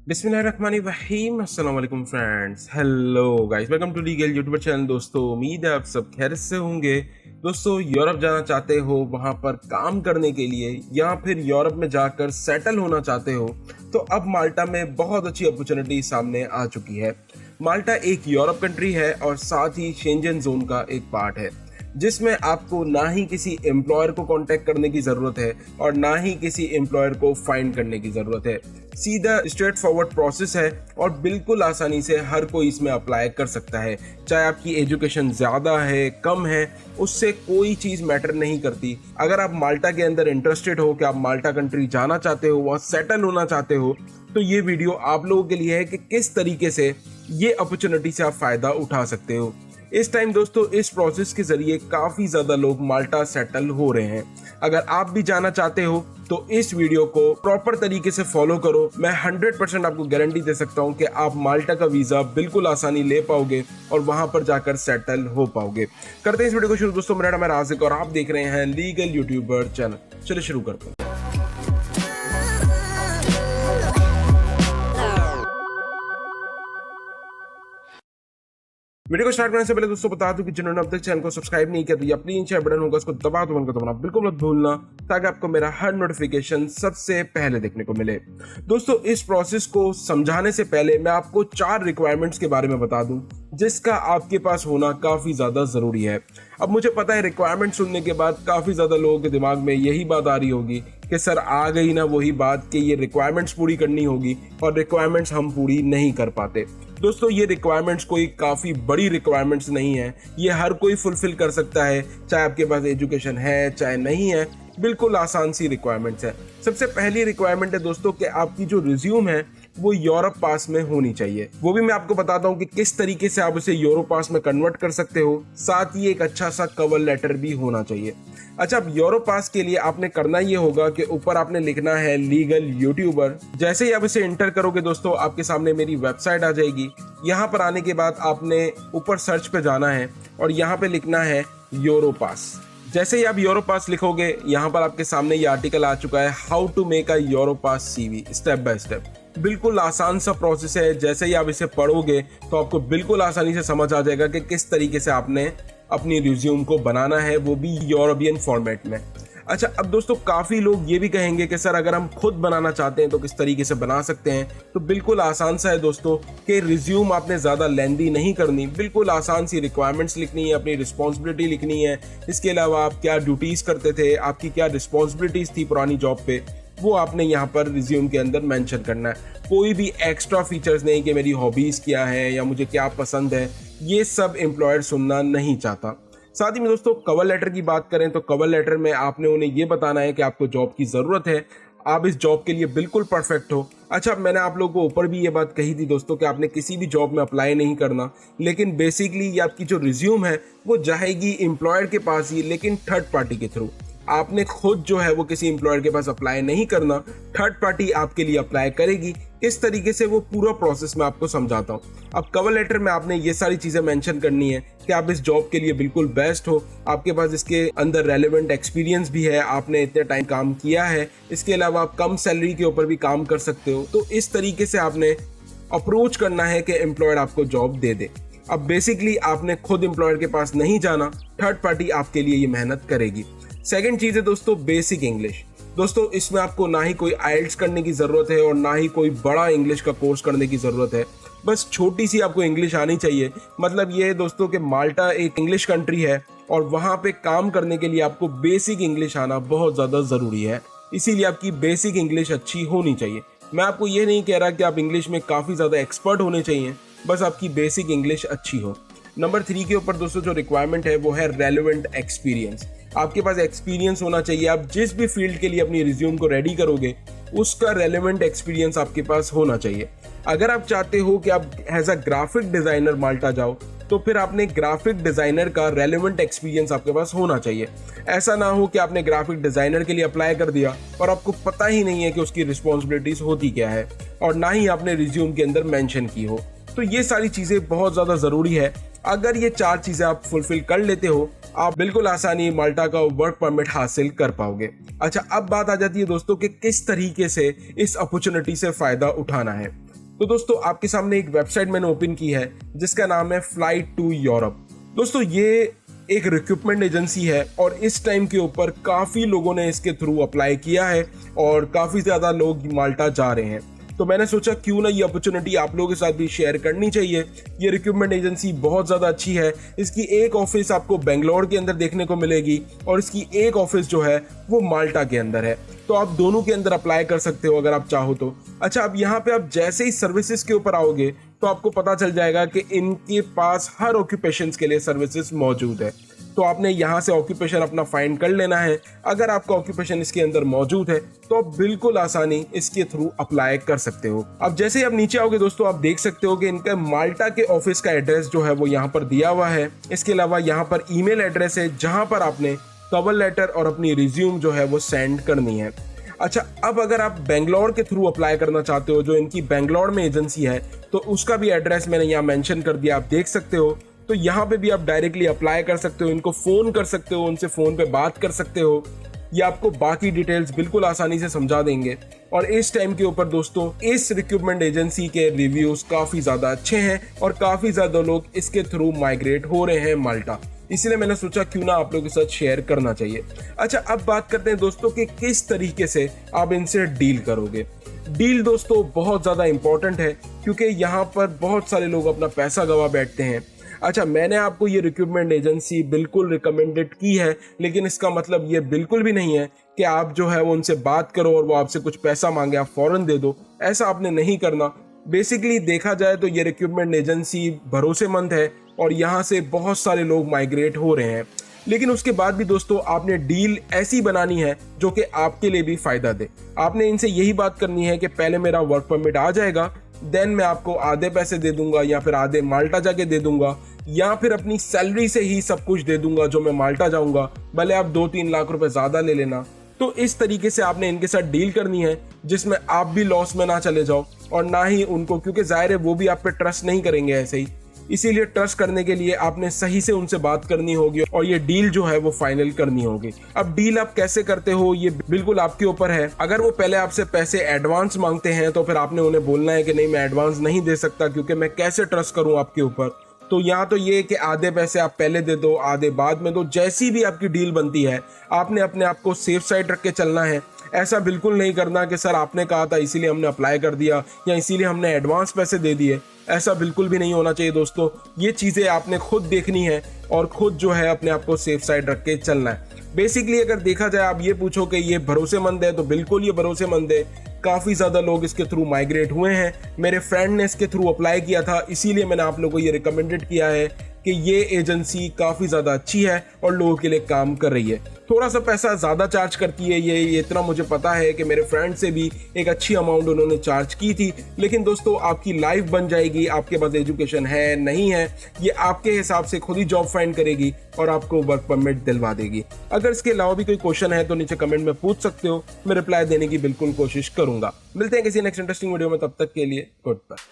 बिस्मिल्लाहिर्रहमानिर्रहीम। अस्सलाम वालेकुम friends, hello guys, welcome to legal YouTuber channel. दोस्तों, उम्मीद है आप सब खैरियत से होंगे। दोस्तों, यूरोप जाना चाहते हो, वहाँ पर काम करने के लिए या फिर यूरोप में जाकर सेटल होना चाहते हो, तो अब माल्टा में बहुत अच्छी अपॉर्चुनिटी सामने आ चुकी है। माल्टा एक यूरोप कंट्री है और साथ ही शेंजन जोन का एक पार्ट है, जिसमें आपको ना ही किसी एम्प्लॉयर को कांटेक्ट करने की ज़रूरत है और ना ही किसी एम्प्लॉयर को फाइंड करने की ज़रूरत है। सीधा स्ट्रेट फॉरवर्ड प्रोसेस है और बिल्कुल आसानी से हर कोई इसमें अप्लाई कर सकता है। चाहे आपकी एजुकेशन ज़्यादा है, कम है, उससे कोई चीज़ मैटर नहीं करती। अगर आप माल्टा के अंदर इंटरेस्टेड हो कि आप माल्टा कंट्री जाना चाहते हो, वहाँ सेटल होना चाहते हो, तो ये वीडियो आप लोगों के लिए है कि किस तरीके से ये अपॉर्चुनिटी से आप फ़ायदा उठा सकते हो। इस टाइम दोस्तों इस प्रोसेस के जरिए काफ़ी ज़्यादा लोग माल्टा सेटल हो रहे हैं। अगर आप भी जाना चाहते हो तो इस वीडियो को प्रॉपर तरीके से फॉलो करो। मैं 100% आपको गारंटी दे सकता हूं कि आप माल्टा का वीज़ा बिल्कुल आसानी ले पाओगे और वहां पर जाकर सेटल हो पाओगे। करते हैं इस वीडियो को शुरू। दोस्तों, मेरा नाम है राज़िक और आप देख रहे हैं लीगल यूट्यूबर चैनल। चलिए शुरू करते हैं। वीडियो को स्टार्ट करने से पहले दोस्तों बता दूं कि जिन्होंने अब तक चैनल को सब्सक्राइब नहीं किया तो ये अपनी नीचे बटन होगा, उसको दबा दो, दबाना बिल्कुल मत भूलना, ताकि आपको मेरा हर नोटिफिकेशन सबसे पहले देखने को मिले। दोस्तों, इस प्रोसेस को समझाने से पहले मैं आपको 4 रिक्वायरमेंट्स के बारे में बता दूं, जिसका आपके पास होना काफ़ी ज़्यादा ज़रूरी है। अब मुझे पता है रिक्वायरमेंट सुनने के बाद काफ़ी ज़्यादा लोगों के दिमाग में यही बात आ रही होगी कि सर आ गई ना वही बात कि ये रिक्वायरमेंट्स पूरी करनी होगी और रिक्वायरमेंट्स हम पूरी नहीं कर पाते। दोस्तों, ये रिक्वायरमेंट्स कोई काफ़ी बड़ी रिक्वायरमेंट्स नहीं है, ये हर कोई फुलफिल कर सकता है, चाहे आपके पास एजुकेशन है चाहे नहीं है। बिल्कुल आसान सी रिक्वायरमेंट्स है। सबसे पहली रिक्वायरमेंट है दोस्तों कि आपकी जो रिज्यूम है वो यूरोप पास में होनी चाहिए। वो भी मैं आपको बताता हूँ कि किस तरीके से आप उसे यूरोप पास में कन्वर्ट कर सकते हो। साथ ही एक अच्छा सा कवर लेटर भी होना चाहिए। अच्छा, अब यूरोप पास के लिए आपने करना ये होगा कि ऊपर आपने लिखना है लीगल यूट्यूबर। जैसे ही आप इसे एंटर करोगे दोस्तों, आपके सामने मेरी वेबसाइट आ जाएगी। यहाँ पर आने के बाद आपने ऊपर सर्च पे जाना है और यहाँ पे लिखना है यूरोप पास। जैसे ही आप यूरोप पास लिखोगे, यहाँ पर आपके सामने ये आर्टिकल आ चुका है, how to make a Europass CV step by step. बिल्कुल आसान सा प्रोसेस है। जैसे ही आप इसे पढ़ोगे तो आपको बिल्कुल आसानी से समझ आ जाएगा कि किस तरीके से आपने अपनी रिज्यूम को बनाना है, वो भी यूरोपियन फॉर्मेट में। अच्छा, अब दोस्तों काफ़ी लोग ये भी कहेंगे कि सर अगर हम खुद बनाना चाहते हैं तो किस तरीके से बना सकते हैं। तो बिल्कुल आसान सा है दोस्तों कि रिज्यूम आपने ज़्यादा लेंदी नहीं करनी। बिल्कुल आसान सी रिक्वायरमेंट्स लिखनी है, अपनी रिस्पॉन्सिबिलिटी लिखनी है। इसके अलावा आप क्या ड्यूटीज़ करते थे, आपकी क्या रिस्पॉन्सिबिलिटीज़ थी पुरानी जॉब पे, वो आपने यहाँ पर रिज्यूम के अंदर मेंशन करना है। कोई भी एक्स्ट्रा फीचर्स नहीं कि मेरी हॉबीज़ क्या है या मुझे क्या पसंद है, ये सब एम्प्लॉयर सुनना नहीं चाहता। साथ ही में दोस्तों कवर लेटर की बात करें तो कवर लेटर में आपने उन्हें ये बताना है कि आपको जॉब की ज़रूरत है, आप इस जॉब के लिए बिल्कुल परफेक्ट हो। अच्छा, मैंने आप लोगों को ऊपर भी ये बात कही थी दोस्तों कि आपने किसी भी जॉब में अप्लाई नहीं करना, लेकिन बेसिकली ये आपकी जो रिज्यूम है वो जाएगी एम्प्लॉयर के पास ही, लेकिन थर्ड पार्टी के थ्रू। आपने खुद जो है वो किसी एम्प्लॉयर के पास अप्लाई नहीं करना, थर्ड पार्टी आपके लिए अप्लाई करेगी। इस तरीके से वो पूरा प्रोसेस मैं आपको समझाता हूँ। अब कवर लेटर में आपने ये सारी चीज़ें मेंशन करनी है कि आप इस जॉब के लिए बिल्कुल बेस्ट हो, आपके पास इसके अंदर रेलेवेंट एक्सपीरियंस भी है, आपने इतने टाइम काम किया है, इसके अलावा आप कम सैलरी के ऊपर भी काम कर सकते हो। तो इस तरीके से आपने अप्रोच करना है कि एम्प्लॉयर आपको जॉब दे दे। अब बेसिकली आपने खुद एम्प्लॉयर के पास नहीं जाना, थर्ड पार्टी आपके लिए ये मेहनत करेगी। सेकंड चीज़ है दोस्तों बेसिक इंग्लिश। दोस्तों, इसमें आपको ना ही कोई आइल्स करने की ज़रूरत है और ना ही कोई बड़ा इंग्लिश का कोर्स करने की ज़रूरत है। बस छोटी सी आपको इंग्लिश आनी चाहिए। मतलब ये है दोस्तों कि माल्टा एक इंग्लिश कंट्री है और वहाँ पे काम करने के लिए आपको बेसिक इंग्लिश आना बहुत ज़्यादा ज़रूरी है। इसीलिए आपकी बेसिक इंग्लिश अच्छी होनी चाहिए। मैं आपको ये नहीं कह रहा कि आप इंग्लिश में काफ़ी ज़्यादा एक्सपर्ट होने चाहिए, बस आपकी बेसिक इंग्लिश अच्छी हो। नंबर 3 के ऊपर दोस्तों जो रिक्वायरमेंट है वो है रेलेवेंट एक्सपीरियंस। आपके पास एक्सपीरियंस होना चाहिए। आप जिस भी फील्ड के लिए अपनी रिज्यूम को रेडी करोगे उसका रेलेवेंट एक्सपीरियंस आपके पास होना चाहिए। अगर आप चाहते हो कि आप एज अ ग्राफिक डिज़ाइनर माल्टा जाओ तो फिर आपने ग्राफिक डिज़ाइनर का रेलेवेंट एक्सपीरियंस आपके पास होना चाहिए। ऐसा ना हो कि आपने ग्राफिक डिज़ाइनर के लिए अप्लाई कर दिया और आपको पता ही नहीं है कि उसकी रिस्पॉन्सिबिलिटीज़ होती क्या है और ना ही आपने रिज्यूम के अंदर मेंशन की हो। तो ये सारी चीज़ें बहुत ज़्यादा ज़रूरी है। अगर ये 4 चीज़ें आप फुलफिल कर लेते हो, आप बिल्कुल आसानी माल्टा का वर्क परमिट हासिल कर पाओगे। अच्छा, अब बात आ जाती है दोस्तों कि किस तरीके से इस अपॉर्चुनिटी से फ़ायदा उठाना है। तो दोस्तों आपके सामने एक वेबसाइट मैंने ओपन की है जिसका नाम है फ्लाइट टू यूरोप। दोस्तों ये एक रिक्रूटमेंट एजेंसी है और इस टाइम के ऊपर काफ़ी लोगों ने इसके थ्रू अप्लाई किया है और काफ़ी ज़्यादा लोग माल्टा जा रहे हैं। तो मैंने सोचा क्यों ना ये अपॉर्चुनिटी आप लोगों के साथ भी शेयर करनी चाहिए। ये रिक्रूटमेंट एजेंसी बहुत ज़्यादा अच्छी है। इसकी एक ऑफिस आपको बेंगलोर के अंदर देखने को मिलेगी और इसकी एक ऑफिस जो है वो माल्टा के अंदर है। तो आप दोनों के अंदर अप्लाई कर सकते हो अगर आप चाहो तो। अच्छा, अब यहाँ पे आप जैसे ही सर्विसेज के ऊपर आओगे तो आपको पता चल जाएगा कि इनके पास हर ऑक्यूपेशंस के लिए सर्विसेज मौजूद है। तो आपने यहाँ से ऑक्यूपेशन अपना फाइंड कर लेना है। अगर आपका ऑक्यूपेशन इसके अंदर मौजूद है तो आप बिल्कुल आसानी इसके थ्रू अप्लाई कर सकते हो। अब जैसे ही आप नीचे आओगे दोस्तों, आप देख सकते हो कि इनका माल्टा के ऑफिस का एड्रेस जो है वो यहाँ पर दिया हुआ है। इसके अलावा यहाँ पर ईमेल एड्रेस है जहाँ पर आपने कवर लेटर और अपनी रिज्यूम जो है वो सेंड करनी है। अच्छा, अब अगर आप बेंगलोर के थ्रू अप्लाई करना चाहते हो, जो इनकी बेंगलोर में एजेंसी है, तो उसका भी एड्रेस मैंने यहाँ मेंशन कर दिया, आप देख सकते हो। तो यहाँ पे भी आप डायरेक्टली अप्लाई कर सकते हो, इनको फ़ोन कर सकते हो, उनसे फ़ोन पे बात कर सकते हो। ये आपको बाकी डिटेल्स बिल्कुल आसानी से समझा देंगे। और इस टाइम के ऊपर दोस्तों इस रिक्रूटमेंट एजेंसी के रिव्यूज़ काफ़ी ज़्यादा अच्छे हैं और काफ़ी ज़्यादा लोग इसके थ्रू माइग्रेट हो रहे हैं माल्टा। इसलिए मैंने सोचा क्यों ना आप लोगों के साथ शेयर करना चाहिए। अच्छा, अब बात करते हैं दोस्तों कि किस तरीके से आप इनसे डील करोगे। डील दोस्तों बहुत ज़्यादा इंपॉर्टेंट है क्योंकि यहाँ पर बहुत सारे लोग अपना पैसा गवा बैठते हैं। अच्छा, मैंने आपको ये रिक्रूटमेंट एजेंसी बिल्कुल रिकमेंडेड की है, लेकिन इसका मतलब ये बिल्कुल भी नहीं है कि आप जो है वो उनसे बात करो और वो आपसे कुछ पैसा मांगे आप फ़ौरन दे दो। ऐसा आपने नहीं करना। बेसिकली देखा जाए तो ये रिक्रूटमेंट एजेंसी भरोसेमंद है और यहाँ से बहुत सारे लोग माइग्रेट हो रहे हैं। लेकिन उसके बाद भी दोस्तों आपने डील ऐसी बनानी है जो कि आपके लिए भी फ़ायदा दे। आपने इनसे यही बात करनी है कि पहले मेरा वर्क परमिट आ जाएगा, देन मैं आपको आधे पैसे दे दूंगा या फिर आधे माल्टा जाके दे दूंगा, या फिर अपनी सैलरी से ही सब कुछ दे दूंगा जो मैं माल्टा जाऊंगा, भले आप 2-3 लाख रुपए ज़्यादा ले लेना। तो इस तरीके से आपने इनके साथ डील करनी है जिसमें आप भी लॉस में ना चले जाओ और ना ही उनको, क्योंकि जाहिर है वो भी आप पे ट्रस्ट नहीं करेंगे ऐसे ही। इसीलिए ट्रस्ट करने के लिए आपने सही से उनसे बात करनी होगी और ये डील जो है वो फाइनल करनी होगी। अब डील आप कैसे करते हो ये बिल्कुल आपके ऊपर है। अगर वो पहले आपसे पैसे एडवांस मांगते हैं तो फिर आपने उन्हें बोलना है कि नहीं, मैं एडवांस नहीं दे सकता क्योंकि मैं कैसे ट्रस्ट करूं आपके ऊपर। तो यहाँ तो ये कि आधे पैसे आप पहले दे दो, आधे बाद में दो। जैसी भी आपकी डील बनती है आपने अपने आप को सेफ साइड रख के चलना है। ऐसा बिल्कुल नहीं करना कि सर आपने कहा था इसीलिए हमने अप्लाई कर दिया या इसीलिए हमने एडवांस पैसे दे दिए। ऐसा बिल्कुल भी नहीं होना चाहिए दोस्तों। ये चीज़ें आपने खुद देखनी है और खुद जो है अपने आप को सेफ साइड रख के चलना है। बेसिकली अगर देखा जाए, आप ये पूछो कि ये भरोसेमंद है, तो बिल्कुल ये भरोसेमंद है। काफ़ी ज़्यादा लोग इसके थ्रू माइग्रेट हुए हैं। मेरे फ्रेंड ने इसके थ्रू अप्लाई किया था, इसीलिए मैंने आप लोगों को ये रिकमेंडेड किया है कि ये एजेंसी काफ़ी ज़्यादा अच्छी है और लोगों के लिए काम कर रही है। थोड़ा सा पैसा ज़्यादा चार्ज करती है ये इतना मुझे पता है कि मेरे फ्रेंड से भी एक अच्छी अमाउंट उन्होंने चार्ज की थी। लेकिन दोस्तों आपकी लाइफ बन जाएगी। आपके पास एजुकेशन है नहीं है, ये आपके हिसाब से खुद ही जॉब फाइंड करेगी और आपको वर्क परमिट दिलवा देगी। अगर इसके अलावा भी कोई क्वेश्चन है तो नीचे कमेंट में पूछ सकते हो, मैं रिप्लाई देने की बिल्कुल कोशिश करूंगा। मिलते हैं किसी नेक्स्ट इंटरेस्टिंग वीडियो में, तब तक के लिए गुड बाय।